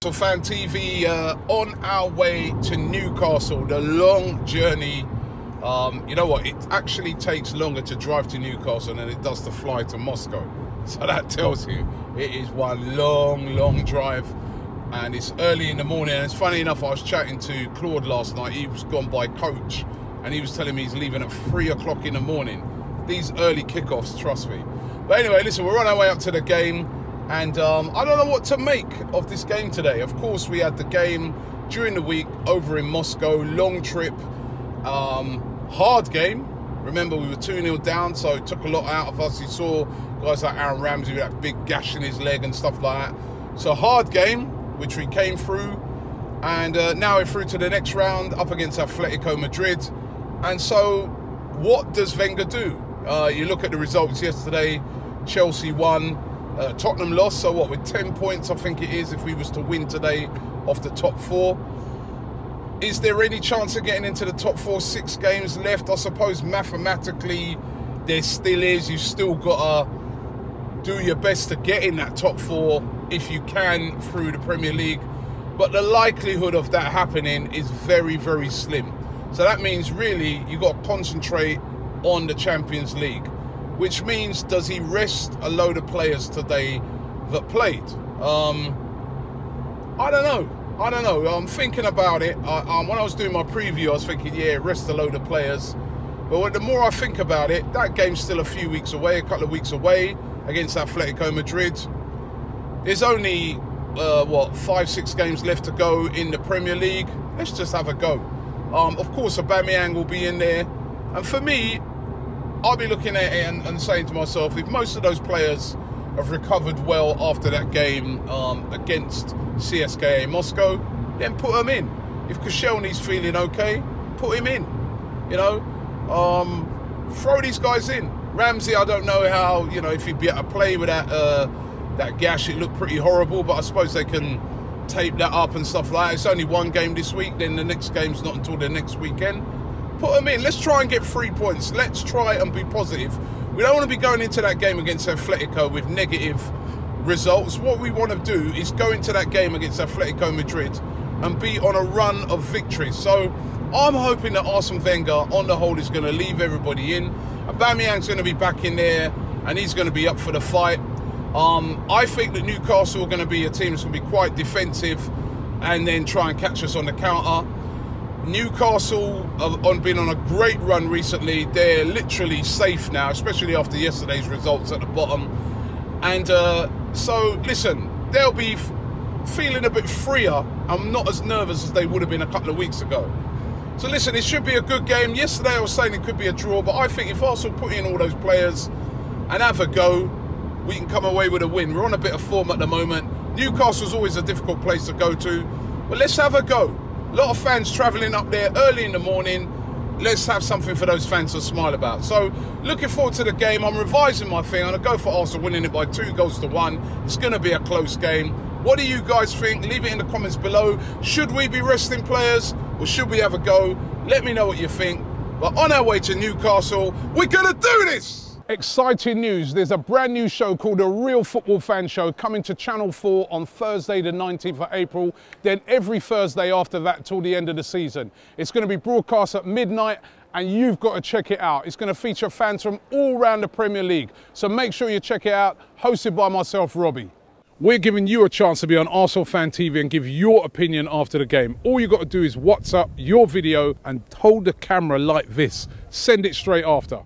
ArsenalFanTV on our way to Newcastle, the long journey. You know what, it actually takes longer to drive to Newcastle than it does to fly to Moscow. So that tells you it is one long drive, and it's early in the morning. And it's funny enough, I was chatting to Claude last night. He was gone by coach and he was telling me he's leaving at 3 o'clock in the morning. These early kickoffs, trust me. But anyway, listen, we're on our way up to the game, and I don't know what to make of this game today. Of course, we had the game during the week over in Moscow, long trip, hard game. Remember, we were 2-0 down, so it took a lot out of us. You saw guys like Aaron Ramsey with that big gash in his leg and stuff like that. So hard game, which we came through, and now we're through to the next round up against Atletico Madrid. And so what does Wenger do? You look at the results yesterday. Chelsea won, Tottenham lost, so what, with 10 points I think it is if we was to win today off the top 4. Is there any chance of getting into the top 4? 6 games left. I suppose mathematically there still is. You've still got to do your best to get in that top 4 if you can through the Premier League. But the likelihood of that happening is very slim. So that means really you've got to concentrate on the Champions League, which means, does he rest a load of players today that played? I don't know. I'm thinking about it. When I was doing my preview, I was thinking, yeah, rest a load of players. But the more I think about it, that game's still a few weeks away, a couple of weeks away against Atletico Madrid. There's only, what, 5-6 games left to go in the Premier League. Let's just have a go. Of course, Aubameyang will be in there. And for me, I'll be looking at it and saying to myself, if most of those players have recovered well after that game against CSKA Moscow, then put them in. If Koscielny's feeling okay, put him in. You know, throw these guys in. Ramsey, I don't know how, you know, if he'd be able to play with that gash. It looked pretty horrible, but I suppose they can tape that up and stuff like that. It's only one game this week, then the next game's not until the next weekend. Put them in. Let's try and get 3 points. Let's try and be positive. We don't want to be going into that game against Atletico with negative results. What we want to do is go into that game against Atletico Madrid and be on a run of victories. So I'm hoping that Arsene Wenger, on the whole, is going to leave everybody in. Aubameyang's going to be back in there, and he's going to be up for the fight. I think that Newcastle are going to be a team that's going to be quite defensive and then try and catch us on the counter. Newcastle have been on a great run recently. They're literally safe now, especially after yesterday's results at the bottom. And so, listen, they'll be feeling a bit freer and not as nervous as they would have been a couple of weeks ago. So listen, it should be a good game. Yesterday I was saying it could be a draw, but I think if Arsenal put in all those players and have a go, we can come away with a win. We're on a bit of form at the moment. Newcastle's always a difficult place to go to, but let's have a go. A lot of fans travelling up there early in the morning. Let's have something for those fans to smile about. So, looking forward to the game. I'm revising my thing. I'm going to go for Arsenal winning it by 2-1. It's going to be a close game. What do you guys think? Leave it in the comments below. Should we be resting players or should we have a go? Let me know what you think. But on our way to Newcastle, we're going to do this! Exciting news. There's a brand new show called The Real Football Fan Show coming to Channel 4 on Thursday the 19th of April. Then every Thursday after that till the end of the season. It's going to be broadcast at midnight and you've got to check it out. It's going to feature fans from all around the Premier League. So make sure you check it out. Hosted by myself, Robbie. We're giving you a chance to be on ArsenalFanTV and give your opinion after the game. All you've got to do is WhatsApp your video and hold the camera like this. Send it straight after.